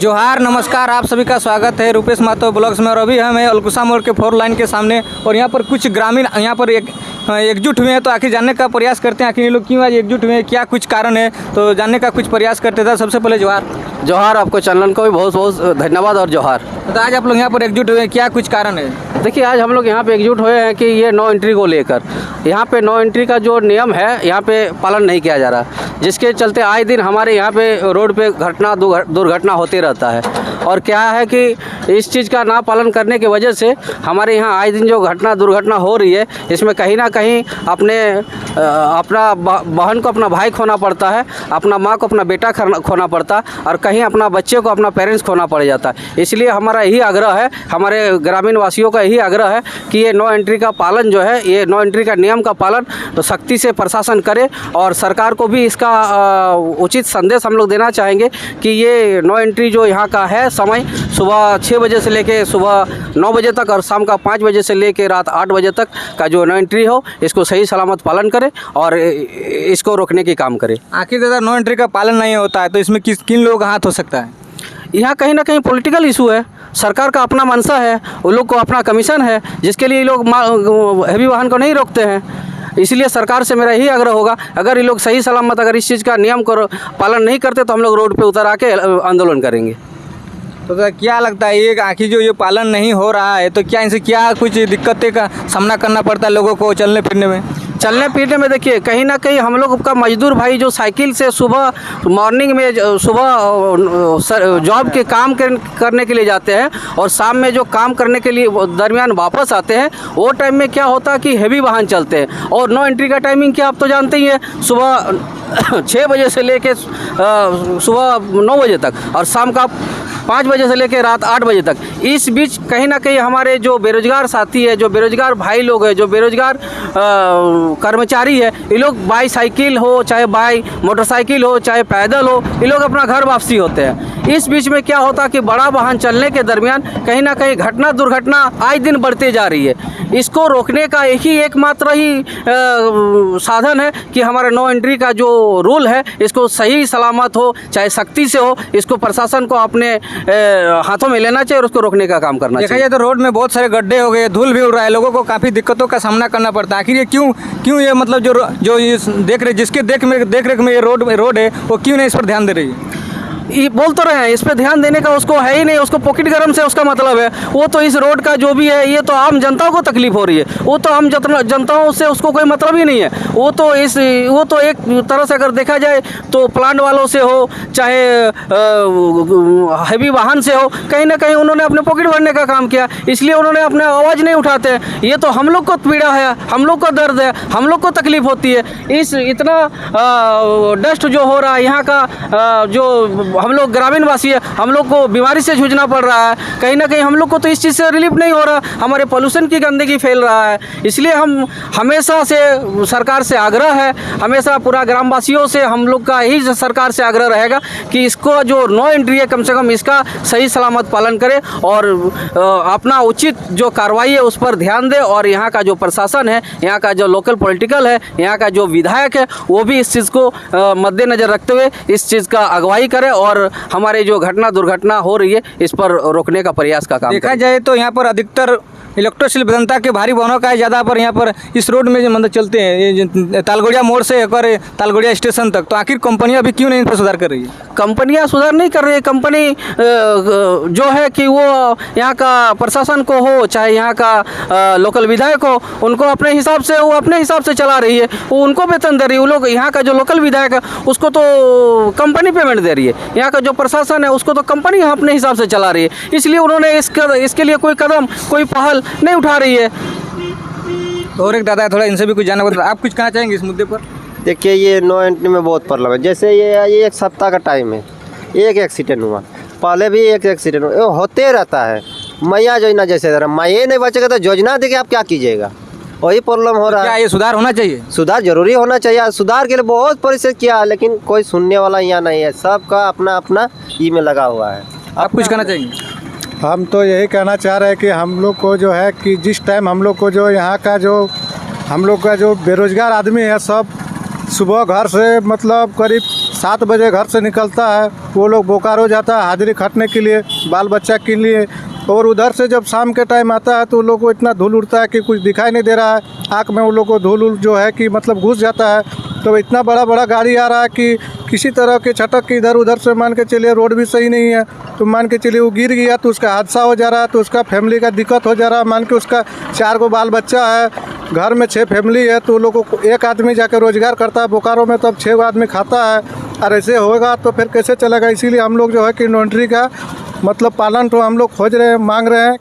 जोहार, नमस्कार, आप सभी का स्वागत है रुपेश मातो ब्लॉग्स में। और अभी हम हैं अलकुसा मोड़ के 4 लाइन के सामने और यहाँ पर कुछ ग्रामीण यहाँ पर एकजुट हुए हैं। तो आखिर जानने का प्रयास करते हैं आखिर ये लोग क्यों आज एकजुट हुए हैं, क्या कुछ कारण है, तो जानने का कुछ प्रयास करते थे। सबसे पहले जोहार, आपको चैनल को भी बहुत बहुत धन्यवाद और जोहार। तो आज आप लोग यहाँ पर एकजुट हुए हैं, क्या कुछ कारण है? देखिए, आज हम लोग यहाँ पे एकजुट हुए हैं कि ये नो एंट्री को लेकर यहाँ पे नो एंट्री का जो नियम है यहाँ पे पालन नहीं किया जा रहा, जिसके चलते आए दिन हमारे यहाँ पे रोड पे दुर्घटना होती रहता है। और क्या है कि इस चीज़ का ना पालन करने की वजह से हमारे यहाँ आए दिन जो दुर्घटना हो रही है, इसमें कहीं ना कहीं अपना बहन को अपना भाई खोना पड़ता है, अपना माँ को अपना बेटा खोना पड़ता है, और कहीं अपना बच्चे को अपना पेरेंट्स खोना पड़ जाता है। इसलिए हमारा यही आग्रह है, हमारे ग्रामीण वासियों का यही आग्रह है कि ये नो एंट्री का पालन जो है, ये नो एंट्री का नियम का पालन तो सख्ती से प्रशासन करे। और सरकार को भी इसका उचित संदेश हम लोग देना चाहेंगे कि ये नो एंट्री जो यहाँ का है समय सुबह 6 बजे से लेके सुबह 9 बजे तक और शाम का 5 बजे से लेके रात 8 बजे तक का जो नो एंट्री हो, इसको सही सलामत पालन करे और इसको रोकने की काम करे। आखिर दादा नो एंट्री का पालन नहीं होता है तो इसमें किन लोगों का हाथ हो सकता है? यहाँ कहीं ना कहीं पॉलिटिकल इशू है, सरकार का अपना मंशा है, उन लोग को अपना कमीशन है, जिसके लिए ये लोग हैवी वाहन को नहीं रोकते हैं। इसलिए सरकार से मेरा यही आग्रह होगा, अगर ये लोग सही सलामत अगर इस चीज़ का नियम को पालन नहीं करते तो हम लोग रोड पे उतर आके आंदोलन करेंगे। तो क्या लगता है ये आखिर जो ये पालन नहीं हो रहा है तो क्या इनसे क्या कुछ दिक्कतें का सामना करना पड़ता है लोगों को चलने फिरने में? देखिए, कहीं ना कहीं हम लोग का मजदूर भाई जो साइकिल से सुबह मॉर्निंग में सुबह जॉब के काम करने के लिए जाते हैं और शाम में जो काम करने के लिए दरमियान वापस आते हैं, वो टाइम में क्या होता है कि हेवी वाहन चलते हैं। और नो एंट्री का टाइमिंग क्या आप तो जानते ही हैं, सुबह 6 बजे से लेके सुबह 9 बजे तक और शाम का 5 बजे से लेकर रात 8 बजे तक। इस बीच कहीं ना कहीं हमारे जो बेरोजगार साथी है, जो बेरोजगार भाई लोग हैं, जो बेरोजगार कर्मचारी है, ये लोग बाईसाइकिल हो चाहे मोटरसाइकिल हो चाहे पैदल हो, ये लोग अपना घर वापसी होते हैं। इस बीच में क्या होता कि बड़ा वाहन चलने के दरमियान कहीं ना कहीं दुर्घटना आए दिन बढ़ते जा रही है। इसको रोकने का एकमात्र ही साधन है कि हमारा नो एंट्री का जो रूल है, इसको सही सलामत हो चाहे सख्ती से हो, इसको प्रशासन को अपने हाथों में लेना चाहिए और उसको रोकने का काम करना चाहिए। देखा जाए तो रोड में बहुत सारे गड्ढे हो गए, धूल भी उड़ रहा है, लोगों को काफ़ी दिक्कतों का सामना करना पड़ता है। आखिर ये क्यों ये मतलब जो जिसके देख रेख में ये रोड है, वो क्यों नहीं इस पर ध्यान दे रही है? ये बोल तो रहे हैं, इस पे ध्यान देने का उसको है ही नहीं, उसको पॉकेट गरम से उसका मतलब है। वो तो इस रोड का जो भी है, ये तो आम जनता को तकलीफ हो रही है, वो तो आम जनताओं से उसको कोई मतलब ही नहीं है। वो तो एक तरह से अगर देखा जाए तो प्लांट वालों से हो चाहे हैवी वाहन से हो, कहीं ना कहीं उन्होंने अपने पॉकेट भरने का काम किया, इसलिए उन्होंने अपने आवाज़ नहीं उठाते। ये तो हम लोग को पीड़ा है, हम लोग को दर्द है, हम लोग को तकलीफ होती है। इतना डस्ट जो हो रहा है यहाँ का, जो हम लोग ग्रामीण वासी है, हम लोग को बीमारी से जूझना पड़ रहा है। कहीं ना कहीं हम लोग को तो इस चीज़ से रिलीफ नहीं हो रहा, हमारे पोल्यूशन की गंदगी फैल रहा है। इसलिए हम हमेशा से सरकार से आग्रह है, हमेशा पूरा ग्रामवासियों से हम लोग का यही सरकार से आग्रह रहेगा कि इसको जो नो एंट्री है, कम से कम इसका सही सलामत पालन करे और अपना उचित जो कार्रवाई है उस पर ध्यान दे। और यहाँ का जो प्रशासन है, यहाँ का जो लोकल पॉलिटिकल है, यहाँ का जो विधायक है, वो भी इस चीज़ को मद्देनज़र रखते हुए इस चीज़ का अगुवाई करे और हमारे जो दुर्घटना हो रही है, इस पर रोकने का प्रयास का काम देखा जाए तो यहाँ पर अधिकतर इलेक्ट्रोशिल जनता के भारी वाहनों का है ज़्यादा पर यहाँ पर इस रोड में मतलब चलते हैं, ये तालगोड़िया मोड़ से होकर तालगोड़िया स्टेशन तक। तो आखिर कंपनियाँ अभी क्यों नहीं इन पर सुधार कर रही है? कंपनियां सुधार नहीं कर रही है। कंपनी जो है कि वो यहाँ का प्रशासन को हो चाहे यहाँ का लोकल विधायक हो, उनको अपने हिसाब से चला रही है, वो उनको वेतन दे रही है। वो लोग यहाँ का जो लोकल विधायक है उसको तो कंपनी पेमेंट दे रही है, यहाँ का जो प्रशासन है उसको तो कंपनी अपने हिसाब से चला रही है। इसलिए उन्होंने इसके लिए कोई पहल नहीं उठा रही है। और एक दादा थोड़ा इनसे भी कुछ जानना पड़ता है, आप कुछ कहना चाहेंगे इस मुद्दे पर? देखिए, ये नो एंट्री में बहुत प्रॉब्लम है। जैसे ये 1 सप्ताह का टाइम है, एक एक्सीडेंट हुआ, पहले भी एक एक्सीडेंट हुआ, होते रहता है। मैया योजना जैसे मैया नहीं बचेगा तो योजना देखिए आप क्या कीजिएगा, वही प्रॉब्लम हो रहा है। क्या ये सुधार होना चाहिए? सुधार जरूरी होना चाहिए। सुधार के लिए बहुत परिश्रम किया, लेकिन कोई सुनने वाला यहाँ नहीं है। सबका अपना अपना ई में लगा हुआ है। आप कुछ कहना चाहेंगे? हम तो यही कहना चाह रहे हैं कि हम लोग को जो है कि जिस टाइम हम लोग को जो यहाँ का जो हम लोग का जो बेरोजगार आदमी है, सब सुबह घर से मतलब करीब 7 बजे घर से निकलता है, वो लोग बोकारो जाता है हाजिरी खटने के लिए, बाल बच्चा के लिए। और उधर से जब शाम के टाइम आता है तो उन लोग को इतना धूल उड़ता है कि कुछ दिखाई नहीं दे रहा है, आँख में उन लोग को धूल जो है कि मतलब घुस जाता है। तो इतना बड़ा बड़ा गाड़ी आ रहा है कि किसी तरह के छटक के इधर उधर से मान के चलिए, रोड भी सही नहीं है तो मान के चलिए वो गिर गया तो उसका हादसा हो जा रहा है, तो उसका फैमिली का दिक्कत हो जा रहा है। मान के उसका 4 गो बाल बच्चा है, घर में 6 फैमिली है, तो लोगों को एक आदमी जाकर रोजगार करता है बोकारो में, तब 6 आदमी खाता है। और ऐसे होगा तो फिर कैसे चलेगा। इसीलिए हम लोग जो है कि इन्वेंट्री का मतलब पालन तो हम लोग खोज रहे हैं, मांग रहे हैं।